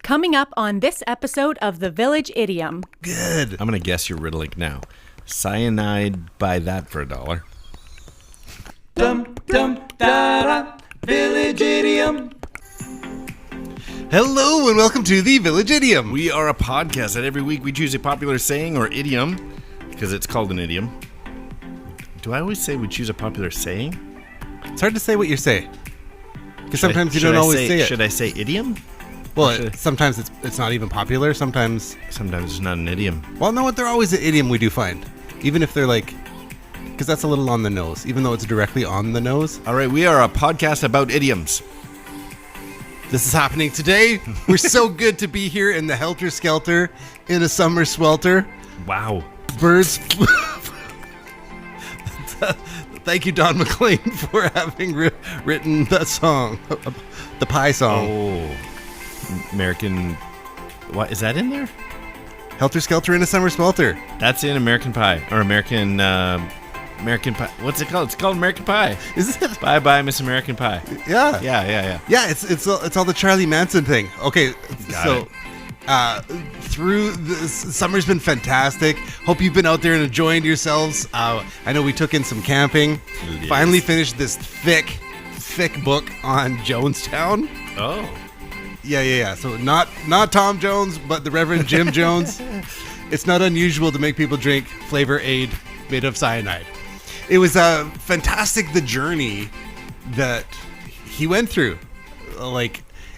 Coming up on this episode of the Village Idiom. Good. I'm going to guess you're riddling now. Cyanide, buy that for $1. Dum dum da da. Village Idiom. Hello and welcome to the Village Idiom. We are a podcast that every week we choose a popular saying or idiom, because it's called an idiom. Do I always say we choose a popular saying? It's hard to say what you say. Because sometimes you don't always say it. Should I say idiom? Well, sometimes it's not even popular. Sometimes it's not an idiom. Well, no, they're always an idiom we do find. Even if they're like... Because that's a little on the nose, even though it's directly on the nose. All right, we are a podcast about idioms. This is happening today. We're so good to be here in the helter skelter, in a summer swelter. Wow. Birds. Thank you, Don McLean, for having written that song, the Pie song. Oh, American. What is that in there? Helter skelter in a summer swelter. That's in American Pie or American Pie. What's it called? It's called American Pie. Is it? Bye bye, Miss American Pie. Yeah. Yeah. Yeah, it's all the Charlie Manson thing. Okay, Got it. Through this summer's been fantastic. Hope you've been out there and enjoying yourselves. I know we took in some camping. Yes. Finally finished this thick book on Jonestown. Oh. Yeah. So not Tom Jones, but the Reverend Jim Jones. It's not unusual to make people drink Flavor Aid made of cyanide. It was fantastic, the journey that he went through.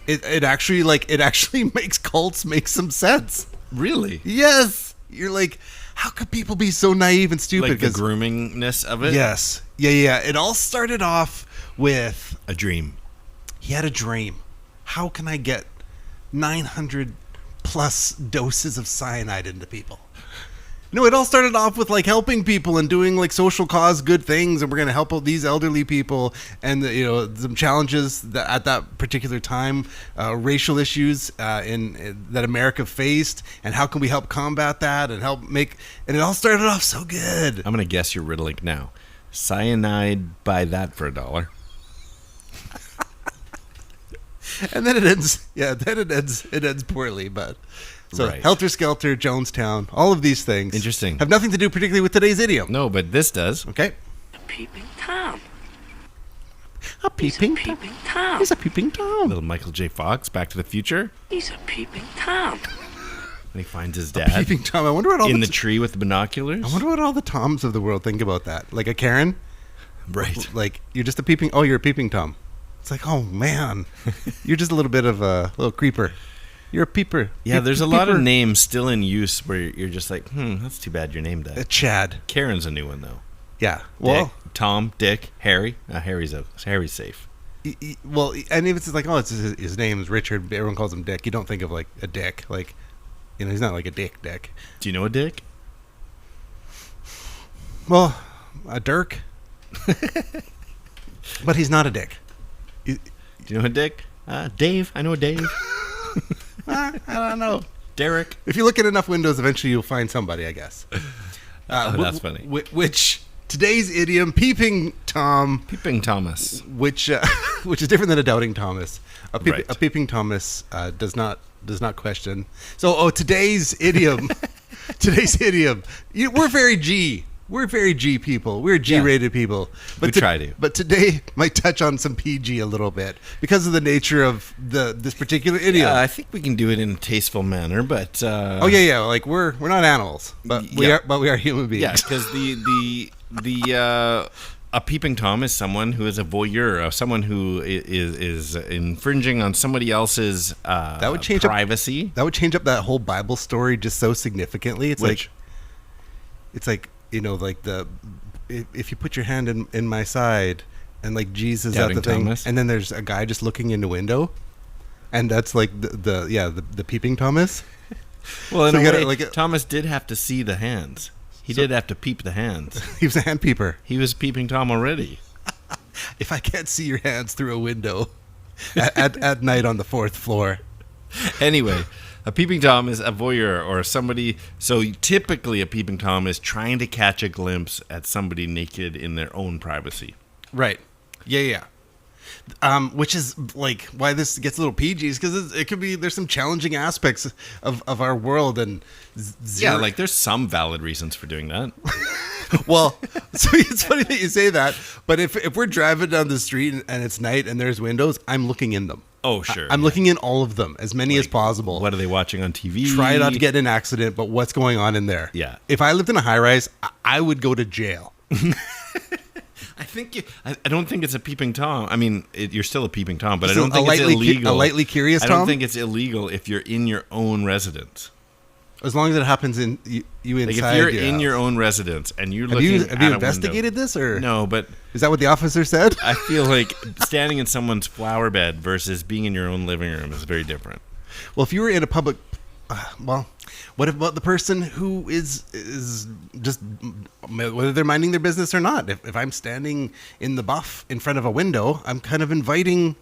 It actually makes cults make some sense. Really? Yes. You're like, how could people be so naive and stupid? Like the groomingness of it? Yes. Yeah. It all started off with a dream. He had a dream. How can I get 900 plus doses of cyanide into people? No, it all started off with like helping people and doing like social cause good things, and we're going to help out these elderly people and some challenges that at that particular time, racial issues that America faced, and how can we help combat that and and it all started off so good. I'm going to guess you're riddling now. Cyanide, buy that for $1. And then it ends. Yeah, it ends poorly, but. So, right. Helter Skelter, Jonestown, all of these things. Interesting. Have nothing to do particularly with today's idiom. No, but this does. Okay. A peeping Tom. A peeping Tom. He's a peeping Tom. Little Michael J. Fox, Back to the Future. He's a peeping Tom. And he finds his dad Peeping Tom. I wonder what all in the tree with the binoculars. I wonder what all the Toms of the world think about that. Like a Karen? Right. Like, you're just a peeping... Oh, you're a peeping Tom. It's like, oh, man. You're just a little bit of a little creeper. You're a peeper. Yeah, there's a lot of names still in use where you're just like, that's too bad you named that. Chad. Karen's a new one, though. Yeah. Well, Dick, Tom, Dick, Harry. Harry's safe. Well, and if it's like, oh, it's his name's Richard, everyone calls him Dick. You don't think of like a dick. Like, he's not like a dick. Do you know a Dick? Well, a Dirk. But he's not a dick. Do you know a Dick? Dave. I know a Dave. I don't know. Derek. If you look at enough windows, eventually you'll find somebody, I guess. That's funny. Which today's idiom, Peeping Tom. Peeping Thomas. Which is different than a doubting Thomas. A Right. peeping Thomas does not question. So, today's idiom. We're very G. We're very G people. We're G-rated people. But we try to. But today might touch on some PG a little bit because of the nature of this particular idiom. Yeah, I think we can do it in a tasteful manner, but oh yeah. Like we're not animals, but we are human beings. Yeah, because a peeping Tom is someone who is a voyeur, someone who is infringing on somebody else's privacy. That would change up that whole Bible story just so significantly. It's like if you put your hand in my side, and like Jesus Doubting at the thing, Thomas. and then there's a guy just looking in the window, and that's like the peeping Thomas. Well, in So a you gotta, way, like, Thomas did have to see the hands. He did have to peep the hands. He was a hand peeper. He was peeping Tom already. If I can't see your hands through a window at night on the 4th floor. Anyway, a peeping Tom is a voyeur or somebody. So typically a peeping Tom is trying to catch a glimpse at somebody naked in their own privacy. Right. Yeah. Which is like why this gets a little PG is because it could be there's some challenging aspects of our world and Yeah, like there's some valid reasons for doing that. well, so it's funny that you say that, but if we're driving down the street and it's night and there's windows, I'm looking in them. Oh, sure. I'm looking in all of them, as many as possible. What are they watching on TV? Try not to get in an accident, but what's going on in there? Yeah. If I lived in a high rise, I would go to jail. I don't think it's a peeping Tom. I mean, you're still a peeping Tom, but Just I don't think it's illegal. A lightly curious Tom? I don't think it's illegal if you're in your own residence. As long as it happens in you inside. Like if you're your in house. your own residence and you're looking at a window. Have you investigated this or no? But is that what the officer said? I feel like standing in someone's flower bed versus being in your own living room is very different. Well, if you were in a public, what about the person who is just whether they're minding their business or not? If I'm standing in the buff in front of a window, I'm kind of inviting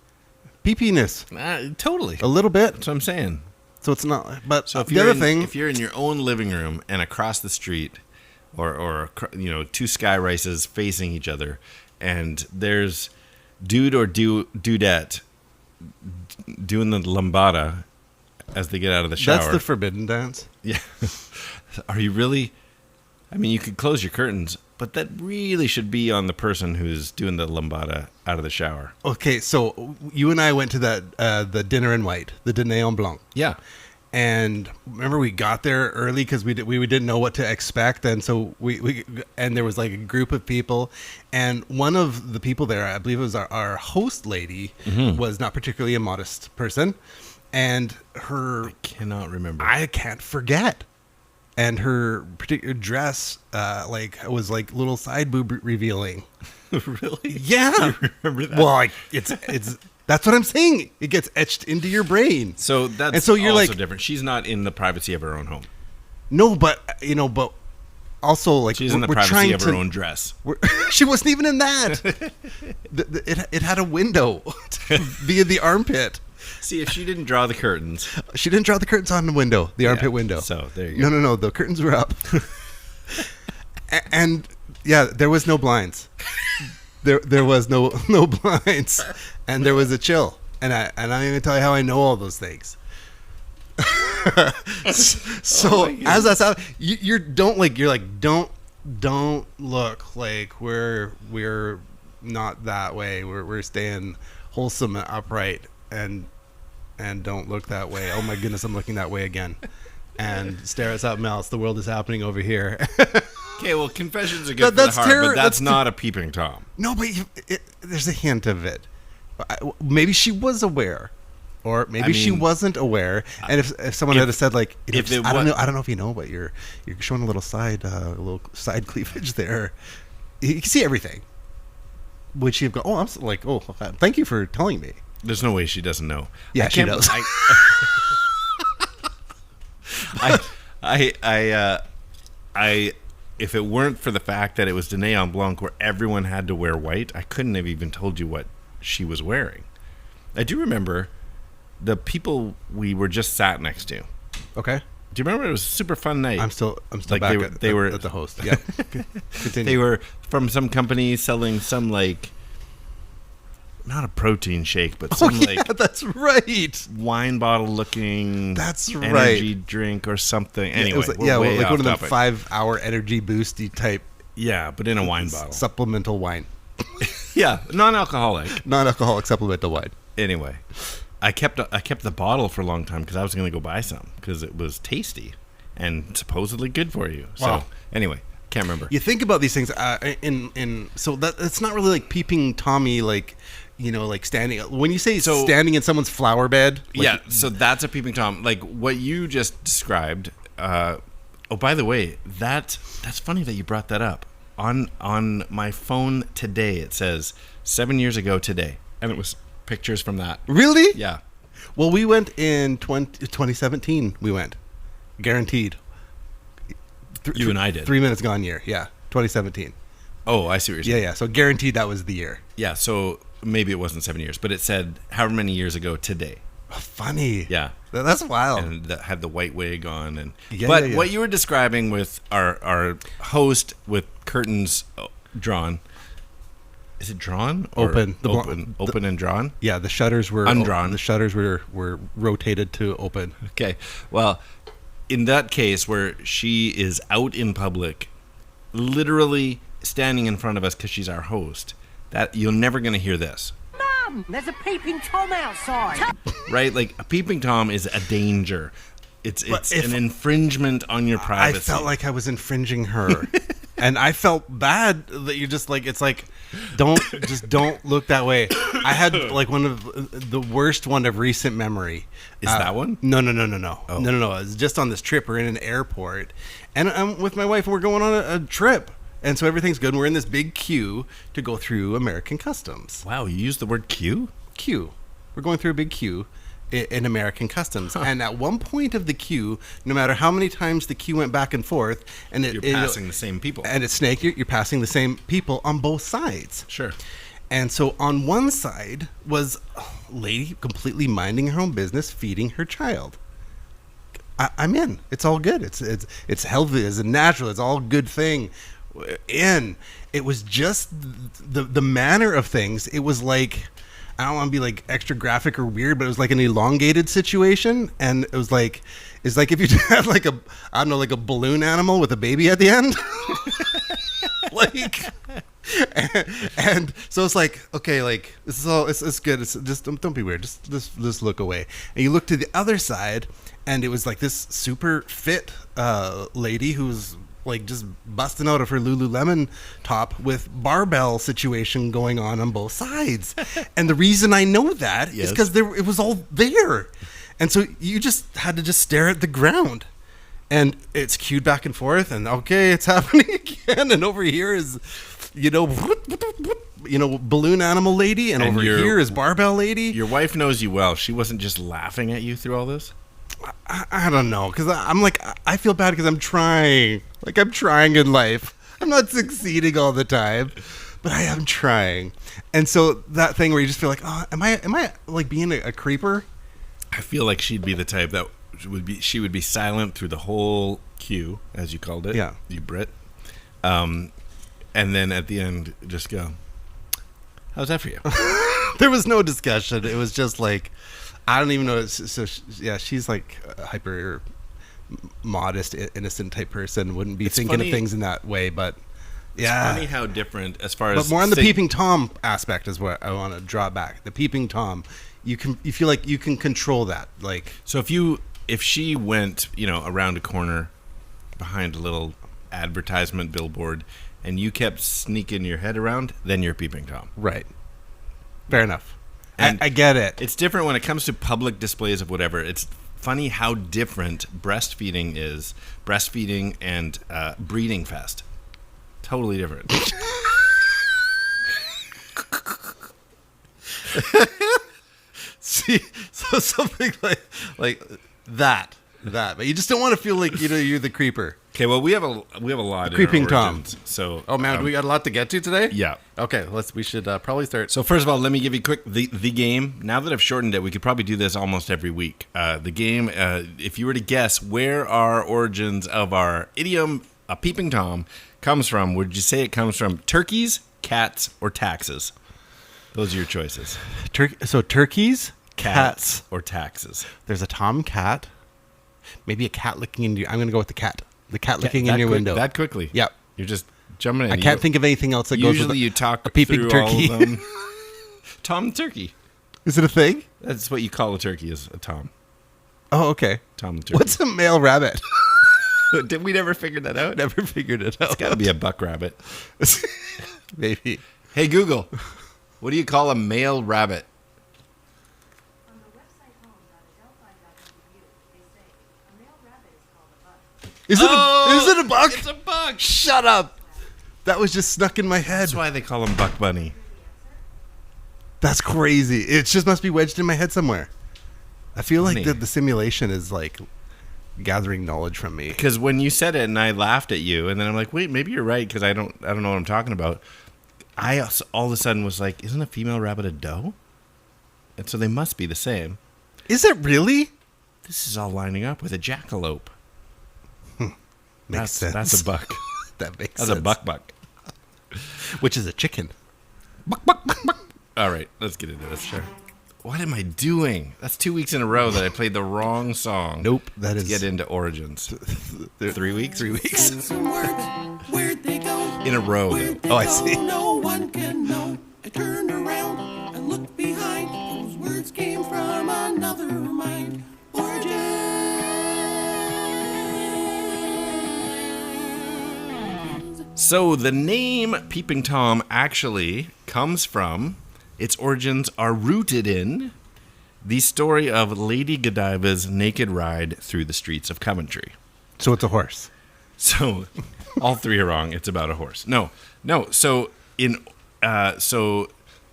peepiness. Totally, A little bit. that's what I'm saying. So it's not. But So if the other thing, if you're in your own living room and across the street, or two sky rises facing each other, and there's dude or dudette doing the lambada as they get out of the shower. that's the forbidden dance. Yeah. Are you really? I mean, you could close your curtains, but that really should be on the person who's doing the lambada out of the shower. Okay, so you and I went to that the dinner in white, the dîner en blanc. Yeah. And remember, we got there early because we didn't know what to expect, and so we there was like a group of people, and one of the people there, I believe it was our host lady, was not particularly a modest person, and her I cannot remember. I can't forget, and her particular dress was like little side boob revealing. Really? Yeah, You remember that? well, like it's. That's what I'm saying. It gets etched into your brain. So that's and so you're also like, different. She's not in the privacy of her own home. no, but also like She's in the we're privacy trying of her own dress. She wasn't even in that. It had a window via the armpit. See, if she didn't draw the curtains. She didn't draw the curtains on the window, the armpit window. So there you go. No. The curtains were up, and yeah, there was no blinds. There was no blinds, and there was a chill. And I'm not even tell you how I know all those things. So as that's how you're like don't look like we're not that way. We're staying wholesome and upright and don't look that way. Oh my goodness, I'm looking that way again. And stare at something else. The world is happening over here. Okay, well, confessions are good for the heart, but that's not a peeping Tom. No, but there's a hint of it. Maybe she was aware, or maybe she wasn't aware. And if someone had said like, I don't know if you know, but you're showing a little side cleavage there. You can see everything. Would she have gone? Oh, I'm like, oh, thank you for telling me. There's no way she doesn't know. Yeah, she does. If it weren't for the fact that it was Dîner en Blanc where everyone had to wear white, I couldn't have even told you what she was wearing. I do remember the people we were just sat next to. Okay. Do you remember? It was a super fun night. I'm still like back they were at the host. Yeah. Continue. They were from some company selling some like not a protein shake, but some that's right. wine bottle looking energy drink or something. Anyway, it was like, like one of the 5-hour energy boosty type. Yeah, but in a wine bottle. Supplemental wine. Yeah, non-alcoholic. Non-alcoholic supplemental wine. Anyway, I kept the bottle for a long time because I was going to go buy some because it was tasty and supposedly good for you. Wow. So anyway, can't remember. You think about these things so that it's not really like peeping Tommy like standing when you say standing in someone's flower bed. Yeah, so that's a peeping Tom. Like what you just described. Oh, by the way, that's funny that you brought that up. On my phone today, it says 7 years ago today, and it was pictures from that. Really? Yeah. Well, we went in 2017. We went, guaranteed. You and I did. 3 minutes gone year. Yeah, 2017. Oh, I see what you're saying. Yeah. So guaranteed that was the year. Yeah. So maybe it wasn't 7 years, but it said however many years ago today. Funny. Yeah. That's wild. And that had the white wig on. And yeah. What you were describing with our host with curtains drawn, Is it drawn? Or Open. Open and drawn? Yeah, the shutters were Undrawn. The shutters were rotated to open. Okay. Well, in that case where she is out in public, literally standing in front of us because she's our host, that you're never going to hear this. Mom, there's a peeping Tom outside. Right? Like, a peeping Tom is a danger. It's if- an infringement on your privacy. I felt like I was infringing her. And I felt bad that you just like, it's like, don't look that way. I had like one of the worst one of recent memory. Is that one? No. Oh. No. It was just on this trip. We're in an airport, and I'm with my wife, and we're going on a trip. And so everything's good. And we're in this big queue to go through American Customs. Wow, you used the word queue? Queue. We're going through a big queue in American Customs. And at one point of the queue, no matter how many times the queue went back and forth, and You're passing the same people. and it's snake, you're passing the same people on both sides. Sure. And so on one side was a lady completely minding her own business, feeding her child. I'm in. It's all good. It's healthy. It's natural. It's all a good thing. In. It was just the manner of things. It was like, I don't want to be like extra graphic or weird, but it was like an elongated situation, and it was like, it's like if you had like like a balloon animal with a baby at the end. Like, and so it's like, okay, like this is all, it's good. It's just don't be weird. Just look away. And you look to the other side, and it was like this super fit lady who's like just busting out of her Lululemon top with barbell situation going on both sides. And the reason I know that is because it was all there. And so you just had to just stare at the ground. And it's cued back and forth, and okay, it's happening again. And over here is, balloon animal lady, and over here is barbell lady. Your wife knows you well. She wasn't just laughing at you through all this? I don't know, because I'm like, I feel bad because I'm trying. Like, I'm trying in life. I'm not succeeding all the time, but I am trying. And so that thing where you just feel like, oh, am I like being a creeper? I feel like she'd be the type that she would be silent through the whole queue, as you called it. Yeah. You Brit. And then at the end, just go, how's that for you? There was no discussion. It was just like, I don't even know. So she's like a hyper modest, innocent type person. Wouldn't be thinking of things in that way, but yeah. It's funny how different as far as. But more on the Peeping Tom aspect is what I want to draw back. The Peeping Tom, you feel like you can control that. Like, so if she went, around a corner behind a little advertisement billboard, and you kept sneaking your head around, then you're Peeping Tom. Right. Fair enough. And I get it. It's different when it comes to public displays of whatever. It's funny how different breastfeeding is. Breastfeeding and breeding fest. Totally different. See, so something like that, but you just don't want to feel like you're the creeper. Okay, well we have a lot. Creeping in our Tom. origins, so Oh man, we got a lot to get to today. yeah. Okay, we should probably start. So first of all, let me give you quick the game. Now that I've shortened it, we could probably do this almost every week. The game, if you were to guess where our origins of our idiom, a Peeping Tom, comes from, would you say it comes from turkeys, cats, or taxes? Those are your choices. So turkeys, cats, or taxes. There's a tom cat, maybe a cat licking in your. I'm gonna go with the cat. The cat licking in your window. That quickly? Yep. You're just jumping in. I can't think of anything else that goes with Usually you talk a peeping through turkey. all of them. Tom turkey. Is it a thing? That's what you call a turkey, is a tom. Oh, okay. Tom the turkey. What's a male rabbit? Did we never figure that out? Never figured it out. It's got to be a buck rabbit. Maybe. Hey, Google, what do you call a male rabbit? On the website home.adelphi.edu, they say a male rabbit is called a buck. Is it a buck? It's a buck. Shut up. That was just stuck in my head. That's why they call him Buck Bunny. That's crazy. It just must be wedged in my head somewhere. I feel like Funny. the simulation is like gathering knowledge from me. Because when you said it and I laughed at you, and then I'm like, wait, maybe you're right because I don't know what I'm talking about. I all of a sudden was like, isn't a female rabbit a doe? And so they must be the same. Is it really? This is all lining up with a jackalope. Makes sense. That's a buck. That makes That's sense. a buck. Which is a chicken. All right, let's get into this. Sure. What am I doing? That's 2 weeks in a row that I played the wrong song. Nope, that Let's is get into Origins. 3 weeks? 3 weeks. Where'd they go? In a row. Oh, I see. No one can know. I turned around and looked behind. Those words came from another mind. Origins. So the name Peeping Tom actually comes from, its origins are rooted in the story of Lady Godiva's naked ride through the streets of Coventry. So it's a horse. So all three are wrong. It's about a horse. No. So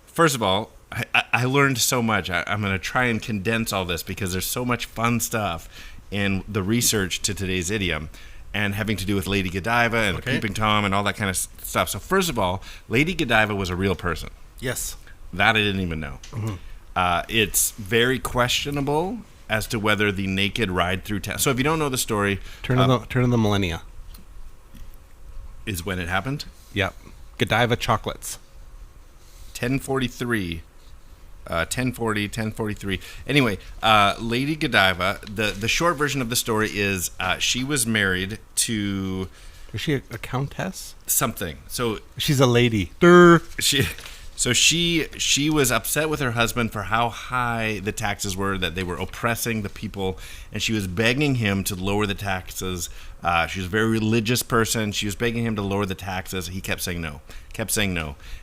first of all, I learned so much. I'm going to try and condense all this because there's so much fun stuff in the research to today's idiom and having to do with Lady Godiva and Peeping Tom and all that kind of stuff. So first of all, Lady Godiva was a real person. Yes. That I didn't even know. Mm-hmm. It's very questionable as to whether the naked ride through town. So if you don't know the story, Turn of the millennia. Is when it happened. Yep. Godiva chocolates. 1043. 1043. Anyway, Lady Godiva, the short version of the story is she was married to... Is she a countess? Something. So she's a lady. Durr. She was upset with her husband for how high the taxes were, that they were oppressing the people, and she was begging him to lower the taxes. She was a very religious person. She was begging him to lower the taxes. He kept saying no.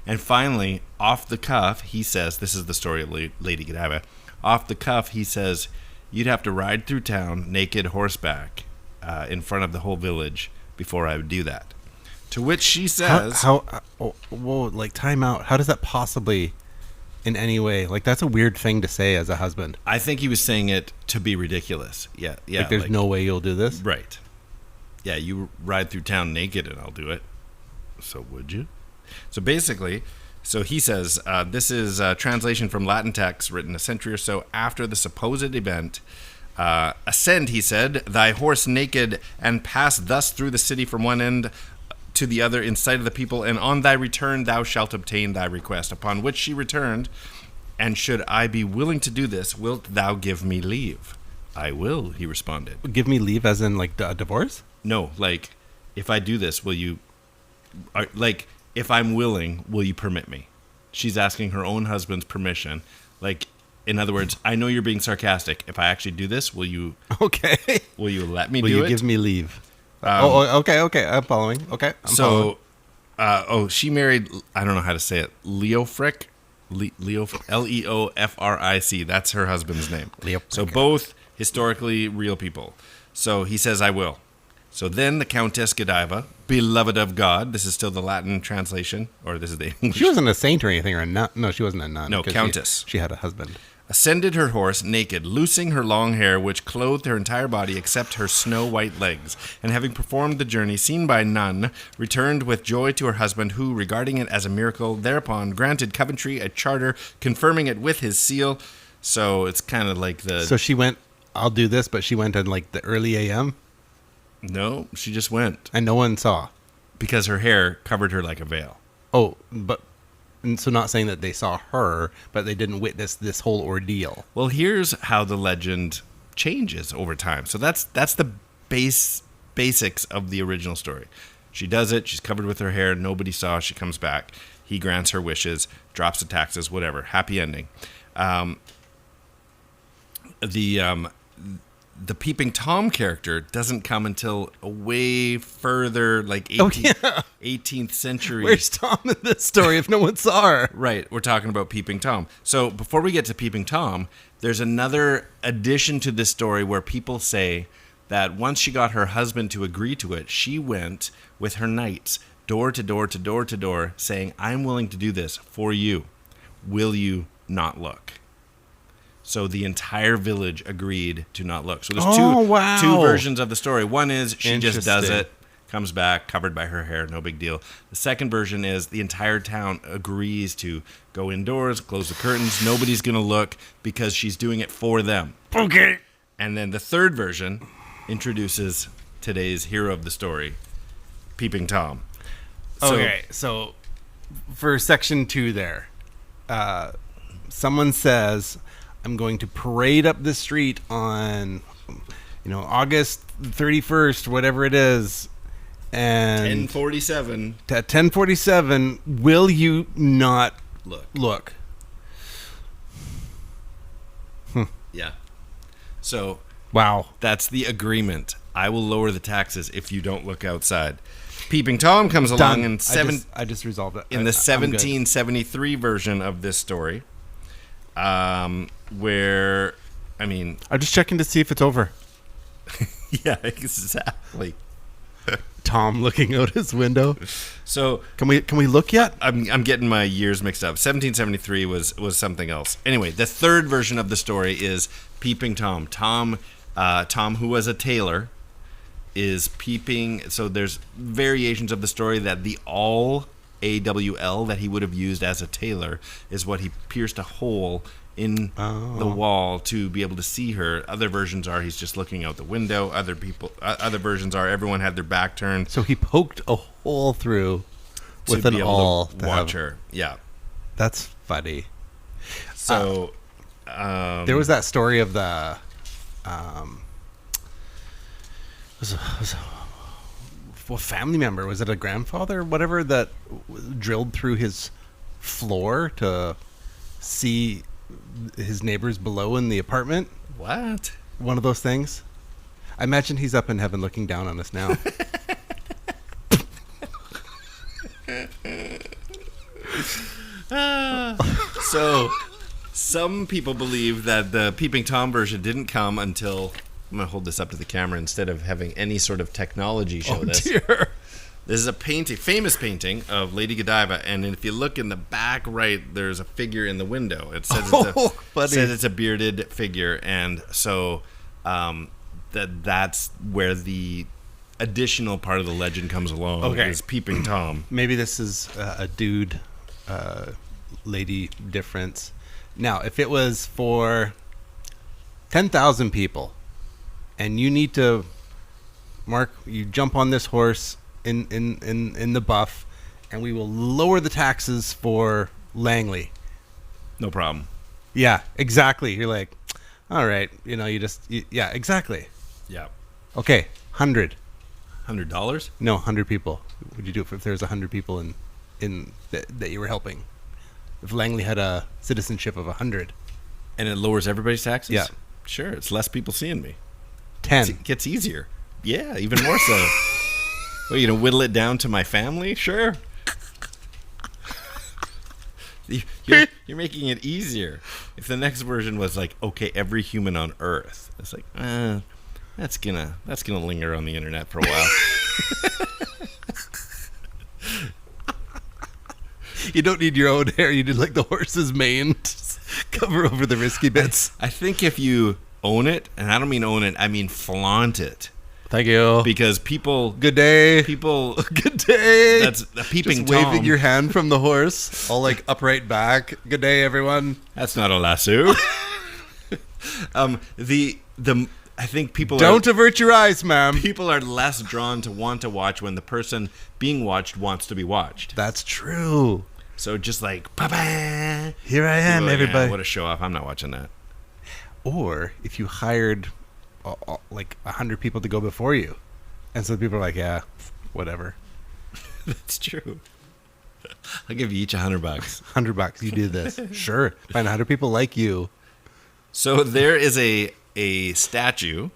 And finally, off the cuff, he says, this is the story of Lady Godiva. Off the cuff, he says, you'd have to ride through town naked horseback in front of the whole village before I would do that. To which she says... like, time out. How does that possibly, in any way... Like, that's a weird thing to say as a husband. I think he was saying it to be ridiculous. Yeah. Like, there's no way you'll do this? Right. Yeah, you ride through town naked and I'll do it. So would you? So basically, he says, this is a translation from Latin text written a century or so after the supposed event. Ascend, he said, thy horse naked, and pass thus through the city from one end to the other in sight of the people, and on thy return thou shalt obtain thy request. Upon which she returned, and should I be willing to do this, wilt thou give me leave? I will, he responded. Give me leave as in, like, a divorce? No, like, if I do this, will you... Like, if I'm willing, will you permit me? She's asking her own husband's permission. Like, in other words, I know you're being sarcastic. If I actually do this, will you... Okay. Will you let me do it? Will you give me leave? Okay. I'm following. Okay. Following. She married, I don't know how to say it, Leofric? Leofric. That's her husband's name. Leofric. So both historically real people. So he says, I will. So then the Countess Godiva, beloved of God, this is still the Latin translation, or this is the English. She wasn't a saint or anything, or a nun. No, she wasn't a nun. No, Countess. She had a husband. Ascended her horse naked, loosing her long hair, which clothed her entire body except her snow-white legs, and having performed the journey, seen by none, returned with joy to her husband, who, regarding it as a miracle, thereupon granted Coventry a charter, confirming it with his seal. So it's kind of like the... So she went, I'll do this, but she went in like the early a.m.? No, she just went. And no one saw? Because her hair covered her like a veil. Oh, but... And so not saying that they saw her, but they didn't witness this whole ordeal. Well, here's how the legend changes over time. So that's the basics of the original story. She does it. She's covered with her hair. Nobody saw. She comes back. He grants her wishes, drops the taxes, whatever. Happy ending. The Peeping Tom character doesn't come until a way further, like 18th century. Where's Tom in this story if no one saw her? Right, we're talking about Peeping Tom. So before we get to Peeping Tom, there's another addition to this story where people say that once she got her husband to agree to it, she went with her knights door to door to door to door saying, I'm willing to do this for you. Will you not look? So the entire village agreed to not look. So there's two versions of the story. One is she just does it, comes back, covered by her hair, no big deal. The second version is the entire town agrees to go indoors, close the curtains, nobody's going to look because she's doing it for them. Okay. And then the third version introduces today's hero of the story, Peeping Tom. So for section 2 there. someone says, I'm going to parade up the street on, August 31st, whatever it is, and 10:47. at 10:47, will you not look? Yeah. So Wow. that's the agreement. I will lower the taxes if you don't look outside. Peeping Tom comes along in I just resolved it. in the 1773 version of this story, where, I mean, I'm just checking to see if it's over. yeah, exactly. Tom looking out his window. So Can we look yet? I'm getting my years mixed up. 1773 was something else. Anyway, the third version of the story is Peeping Tom. Tom, who was a tailor, is peeping. So there's variations of the story that the awl, AWL, that he would have used as a tailor is what he pierced a hole in the wall to be able to see her. Other versions are he's just looking out the window. Other versions are everyone had their back turned. So he poked a hole through with to an be able awl to watch her. Yeah. That's funny. So There was that story of the was a family member, was it a grandfather or whatever, that drilled through his floor to see his neighbors below in the apartment. what? One of those things. I imagine he's up in heaven looking down on us now. So some people believe that the Peeping Tom version didn't come until, I'm going to hold this up to the camera instead of having any sort of technology show this. Dear. This is a famous painting of Lady Godiva, and if you look in the back right, there's a figure in the window. It says it's a bearded figure, and so that's where the additional part of the legend comes along. Okay. Is Peeping Tom. Maybe this is a dude lady difference. Now, if it was for 10,000 people and you need to, Mark, you jump on this horse in the buff and we will lower the taxes for Langley. No problem. Yeah, exactly. You're like, all right, yeah, exactly. Yeah. Okay, 100. $100? No, 100 people. What would you do if there's 100 people in that you were helping? If Langley had a citizenship of 100. And it lowers everybody's taxes? Yeah. Sure, it's less people seeing me. 10. It gets easier. Yeah, even more so. Well, you know, whittle it down to my family? Sure. You're making it easier. If the next version was like, okay, every human on Earth, it's like, that's gonna linger on the internet for a while. You don't need your own hair. You need like the horse's mane to cover over the risky bits. I think if you own it, and I don't mean own it, I mean flaunt it. Thank you. Because people... Good day. People... Good day. That's a Peeping Just Tom. waving your hand from the horse, all like upright back. Good day, everyone. That's not a lasso. I think people Don't avert your eyes, ma'am. People are less drawn to want to watch when the person being watched wants to be watched. That's true. So just like, ba-ba, Here I am, everybody. What a show off. I'm not watching that. Or if you hired like 100 people to go before you, and so people are like, yeah, whatever. That's true. I'll give you each $100. $100, you do this. Sure. Find 100 people like you. So there is a statue.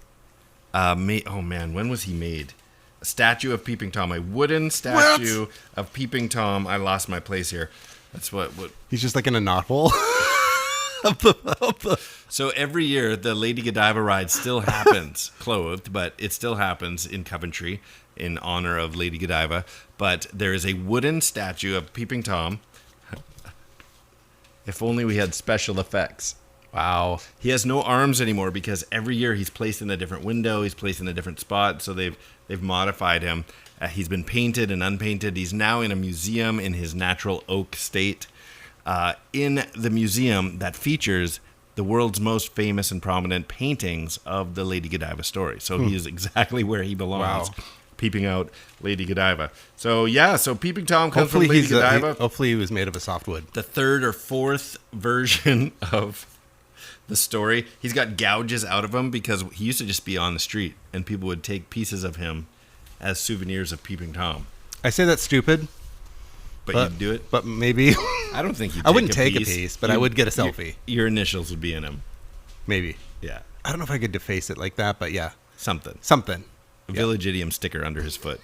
Oh man, when was he made? A statue of Peeping Tom, a wooden statue of Peeping Tom. I lost my place here. That's what. He's just like in a knothole. So every year the Lady Godiva ride still happens, clothed, but it still happens in Coventry in honor of Lady Godiva. But there is a wooden statue of Peeping Tom. If only we had special effects. Wow. He has no arms anymore because every year he's placed in a different window. He's placed in a different spot. So they've modified him. He's been painted and unpainted. He's now in a museum in his natural oak state. In the museum that features the world's most famous and prominent paintings of the Lady Godiva story. So he is exactly where he belongs. Wow. peeping out Lady Godiva. So yeah, so Peeping Tom comes from Lady Godiva. Hopefully he was made of a softwood. The third or fourth version of the story. He's got gouges out of him because he used to just be on the street and people would take pieces of him as souvenirs of Peeping Tom. I say that's stupid. But you'd do it? But maybe. I don't think you'd I wouldn't take a piece, but I would get a selfie. Your initials would be in him. Maybe. Yeah. I don't know if I could deface it like that, but yeah. Something. A Village Idiom sticker under his foot.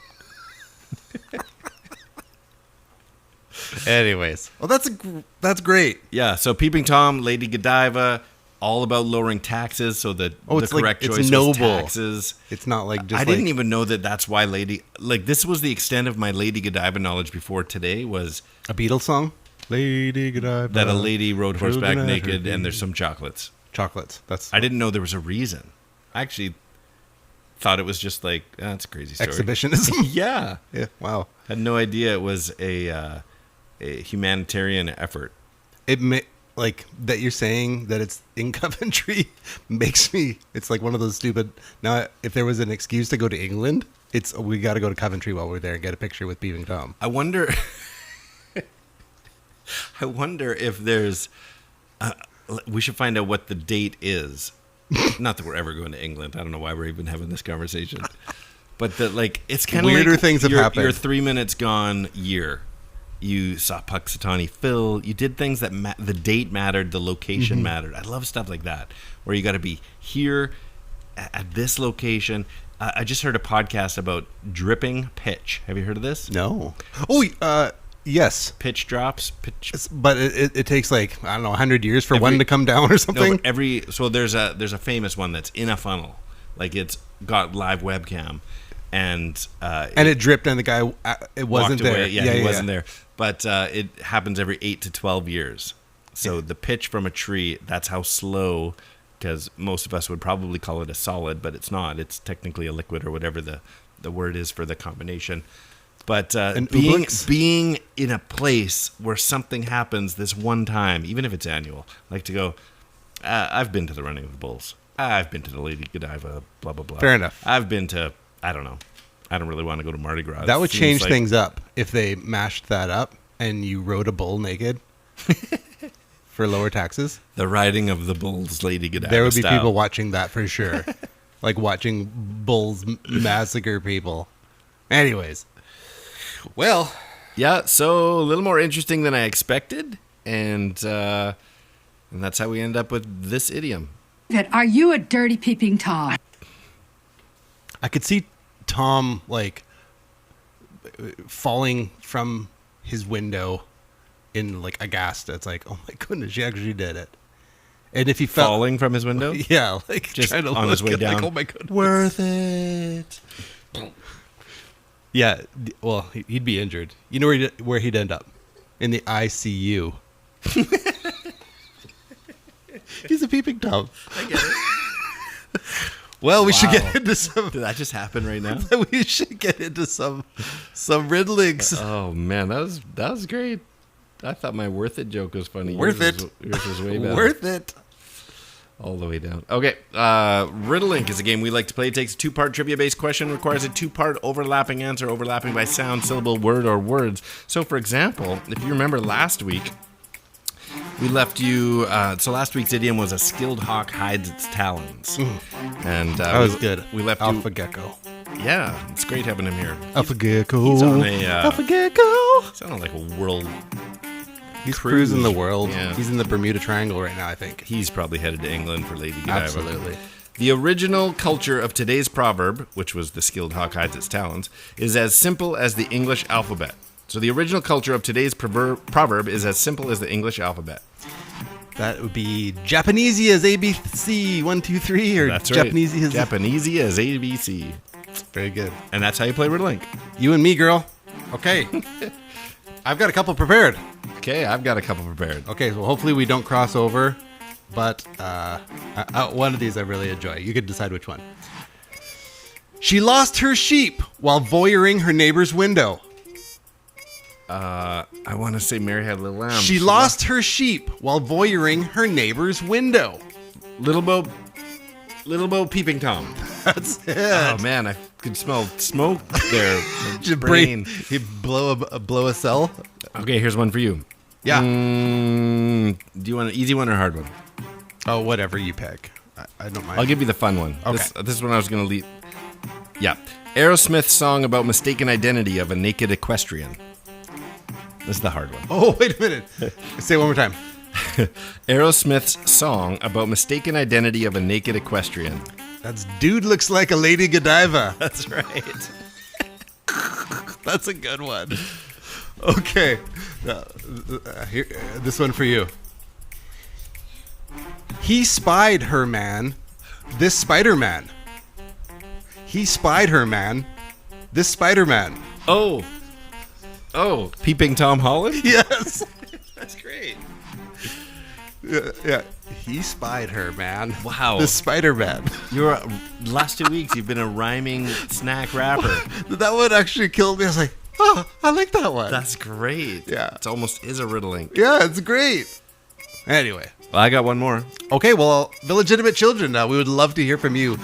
Anyways. Well, that's great. Yeah, so Peeping Tom, Lady Godiva, all about lowering taxes, so the correct choice was taxes. It's not like just I didn't even know that's why this was the extent of my Lady Godiva knowledge before today was a Beatles song. Lady Godiva. That a lady rode horseback naked and there's some chocolates. Chocolates. I didn't know there was a reason. I actually thought it was just like, that's a crazy story. Exhibitionism? Yeah. Wow. Had no idea it was a humanitarian effort. Like that you're saying that it's in Coventry makes me, it's like one of those stupid, now if there was an excuse to go to England, we got to go to Coventry while we're there and get a picture with Peeping Tom. I wonder if there's, we should find out what the date is. Not that we're ever going to England. I don't know why we're even having this conversation. But it's kind of weirder like things have happened. Your 3 minutes gone year. You saw Puxatawny Phil. You did things that the date mattered, the location mattered. I love stuff like that, where you got to be here at this location. I just heard a podcast about dripping pitch. Have you heard of this? No. Oh, yes. Pitch drops. But it takes 100 years for one to come down or something. No, so there's a famous one that's in a funnel, like it's got live webcam, and it dripped, and the guy it wasn't there. Away. Yeah, he wasn't there. But it happens every 8 to 12 years. So the pitch from a tree, that's how slow, because most of us would probably call it a solid, but it's not. It's technically a liquid or whatever the word is for the combination. But being in a place where something happens this one time, even if it's annual, like to go, I've been to the Running of the Bulls. I've been to the Lady Godiva, blah, blah, blah. Fair enough. I've been to, I don't know. I don't really want to go to Mardi Gras. That would change things up if they mashed that up and you rode a bull naked for lower taxes. The riding of the bulls, Lady Godiva There would be style. people watching that for sure. Like watching bulls massacre people. Anyways. Well, yeah, so a little more interesting than I expected. And that's how we end up with this idiom. Are you a dirty peeping Tom? I could see Tom falling from his window in aghast. It's like, oh my goodness, she actually did it. And if he fell Falling from his window? Yeah, just trying to on his way down. oh my goodness. Worth it. Yeah, well, he'd be injured. You know where he'd end up? In the ICU. He's a Peeping Tom. I get it. Well, we should get into some. Did that just happen right now? We should get into some riddlings. Oh man, that was great. I thought my worth it joke was funny. Worth it. Yours was way better. Worth it. All the way down. Okay, Riddlink is a game we like to play. It takes a 2-part trivia-based question, requires a 2-part overlapping answer, overlapping by sound, syllable, word, or words. So, for example, if you remember last week, we left you. So last week's idiom was a skilled hawk hides its talons, and that was good. We left Alpha you. Gecko. Yeah, it's great having him here. Alpha Gecko. He's on a. Alpha Gecko. Sounded like a world. He's cruising the world. Yeah. He's in the Bermuda Triangle right now, I think. He's probably headed to England for Lady Godiva. Absolutely. The original culture of today's proverb, which was the skilled hawk hides its talons, is as simple as the English alphabet. So the original culture of today's proverb is as simple as the English alphabet. That would be Japanesey as ABC 1, 2, 3, or That's right. Japanesey as Japanesey as ABC. Very good. And that's how you play Riddlink. You and me, girl. Okay. I've got a couple prepared. Okay, I've got a couple prepared. Okay, well, hopefully we don't cross over, but one of these I really enjoy. You can decide which one. She lost her sheep while voyeuring her neighbor's window. I want to say Mary Had a Little Lamb. She lost her sheep while voyeuring her neighbor's window. Little Bo Peeping Tom. That's it. Oh man, I could smell smoke there. My Your brain. You blow a cell. Okay, here's one for you. Yeah. Do you want an easy one or a hard one? Oh, whatever you pick. I don't mind. I'll give you the fun one. Okay. This is one I was going to leave. Yeah. Aerosmith's song about mistaken identity of a naked equestrian. This is the hard one. Oh, wait a minute. Say it one more time. Aerosmith's song about mistaken identity of a naked equestrian. That's dude looks like a Lady Godiva. That's right. That's a good one. Okay. Here, this one for you. He spied her, man. This Spider-Man. He spied her, man. This Spider-Man. Oh, Peeping Tom Holland? Yes. That's great. Yeah. He spied her, man. Wow. This Spider-Man. You're last 2 weeks you've been a rhyming snack rapper. That one actually killed me. I was like, oh, I like that one. That's great. Yeah. It almost is a riddling. Yeah, it's great. Anyway. Well, I got one more. Okay, well, Village Children, we would love to hear from you.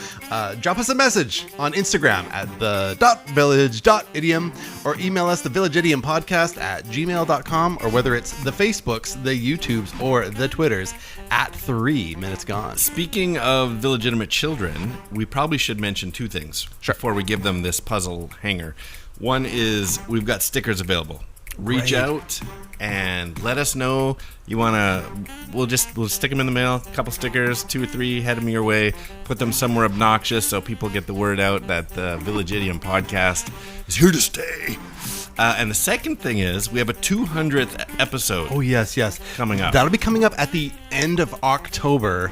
Drop us a message on Instagram at the.village.idiom or email us thevillageidiompodcast at gmail.com, or whether it's the Facebooks, the YouTubes, or the Twitters at 3 Minutes Gone. Speaking of illegitimate children, we probably should mention two things before we give them this puzzle hanger. One is we've got stickers available. Reach out and let us know you want to. We'll stick them in the mail. A couple stickers, 2 or 3, head them your way. Put them somewhere obnoxious so people get the word out that the Village Idiom podcast is here to stay. And the second thing is we have a 200th episode. Oh, yes. Coming up. That'll be coming up at the end of October.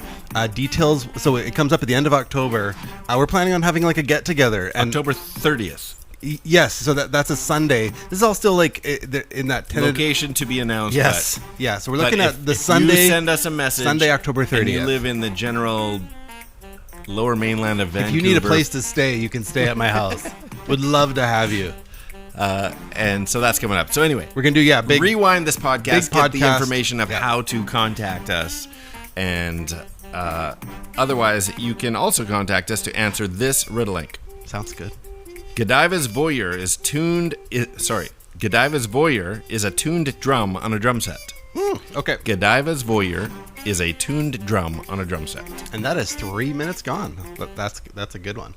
Details. So it comes up at the end of October. We're planning on having like a get together. October 30th. Yes, so that's a Sunday. This is all still like in that tentative Location to be announced. Yes, yeah. So we're looking but at the if Sunday. You send us a message. Sunday, October 30th. And you live in the general Lower Mainland of Vancouver. If you need a place to stay, you can stay at my house. Would love to have you. And so that's coming up. So anyway, we're gonna do big rewind this podcast, get the podcast. information of how to contact us, and otherwise you can also contact us to answer this riddling. Sounds good. Godiva's Voyeur Godiva's Voyeur is a tuned drum on a drum set. Okay. Godiva's Voyeur is a tuned drum on a drum set. And that is 3 minutes gone. That's a good one.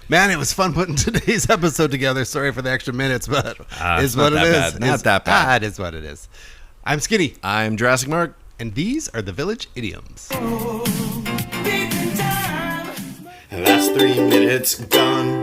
Man, it was fun putting today's episode together. Sorry for the extra minutes, but is what it is. Not that bad. It is what it is. I'm Skinny. I'm Jurassic Mark. And these are the Village Idioms. And that's 3 minutes gone.